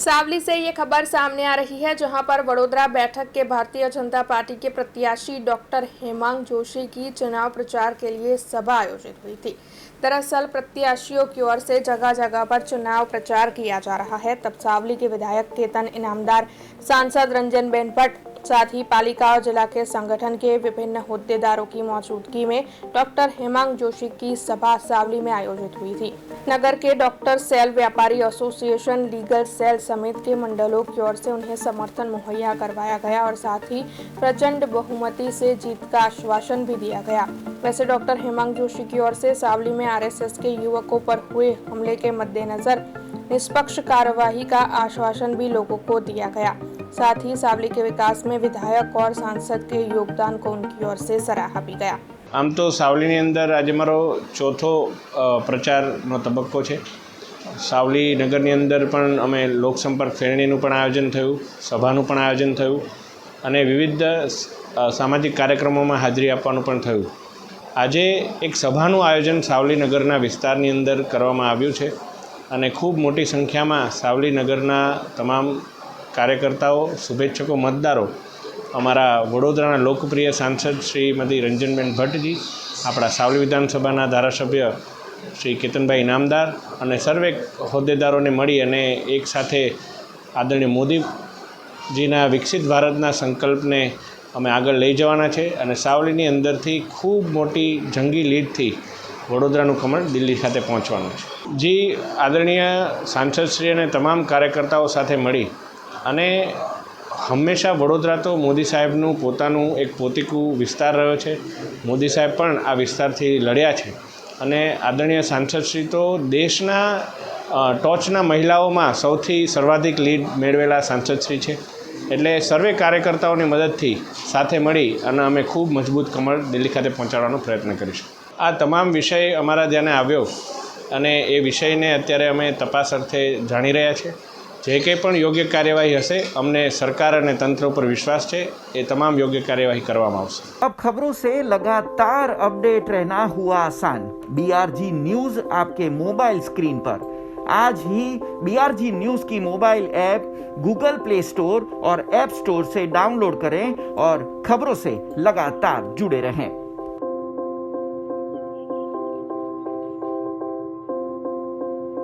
सावली से ये खबर सामने आ रही है, जहां पर वडोदरा बैठक के भारतीय जनता पार्टी के प्रत्याशी डॉक्टर हेमांग जोशी की चुनाव प्रचार के लिए सभा आयोजित हुई थी। दरअसल प्रत्याशियों की ओर से जगह जगह पर चुनाव प्रचार किया जा रहा है। तब सावली के विधायक केतन इनामदार, सांसद रंजनबेन भट्ट, साथ ही पालिका और जिला के संगठन के विभिन्न होद्देदारों की मौजूदगी में डॉक्टर हेमांग जोशी की सभा सावली में आयोजित हुई थी। नगर के डॉक्टर सेल व्यापारी एसोसिएशन, लीगल सेल समेत के मंडलों की ओर से उन्हें समर्थन मुहैया करवाया गया और साथ ही प्रचंड बहुमति से जीत का आश्वासन भी दिया गया। वैसे डॉक्टर हेमांग जोशी की ओर से सावली में आरएसएस के युवकों पर हुए हमले के मद्देनजर निष्पक्ष कार्यवाही का आश्वासन भी लोगों को दिया गया। साथ ही सावली के विकास में विधायक और सांसद के योगदान को उनकी ओर से सराहा भी गया। આમ તો સાવલીની અંદર આજે મારો ચોથો પ્રચારનો તબક્કો છે। સાવલી નગરની અંદર પણ અમે લોકસંપર્ક ફેરણીનું પણ આયોજન થયું, સભાનું પણ આયોજન થયું અને વિવિધ સામાજિક કાર્યક્રમોમાં હાજરી આપવાનું પણ થયું। આજે એક સભાનું આયોજન સાવલી નગરના વિસ્તારની અંદર કરવામાં આવ્યું છે અને ખૂબ મોટી સંખ્યામાં સાવલી નગરના તમામ કાર્યકર્તાઓ, શુભેચ્છકો, મતદારો, અમારા વડોદરાના લોકપ્રિય સાંસદ શ્રીમતી રંજનબેન ભટ્ટજી, આપણા સાવલી વિધાનસભાના ધારાસભ્ય શ્રી કેતનભાઈ ઇનામદાર અને સર્વે હોદ્દેદારોને મળી અને એક સાથે આદરણીય મોદીજીના વિકસિત ભારતના સંકલ્પને અમે આગળ લઈ જવાના છે અને સાવલીની અંદરથી ખૂબ મોટી જંગી લીડથી વડોદરાનું કમળ દિલ્હી ખાતે પહોંચવાનું છે। જે આદરણીય સાંસદશ્રી અને તમામ કાર્યકર્તાઓ સાથે મળી અને હંમેશા વડોદરા તો મોદી સાહેબનું પોતાનું એક પોતીકું વિસ્તાર રહ્યો છે। મોદી સાહેબ પણ આ વિસ્તારથી લડ્યા છે અને આદરણીય સાંસદશ્રી તો દેશના ટોચના મહિલાઓમાં સૌથી સર્વાધિક લીડ મેળવેલા સાંસદશ્રી છે। એટલે સર્વે કાર્યકર્તાઓની મદદથી સાથે મળી અને અમે ખૂબ મજબૂત કમળ દિલ્હી ખાતે પહોંચાડવાનો પ્રયત્ન કરીશું। આ તમામ વિષય અમારા ધ્યાને આવ્યો અને એ વિષયને અત્યારે અમે તપાસ અર્થે જાણી રહ્યા છીએ। જે કંઈ પણ યોગ્ય કાર્યવાહી હશે, અમને સરકાર અને તંત્ર ઉપર વિશ્વાસ છે, એ તમામ યોગ્ય કાર્યવાહી કરવામાં આવશે। अब खबरों से लगातार अपडेट रहना हुआ आसान। बीआरजी न्यूज आपके मोबाइल स्क्रीन पर आज ही बीआरजी न्यूज की mobile app Google play store और ऐप स्टोर से डाउनलोड करें और खबरों से लगातार जुड़े रहें।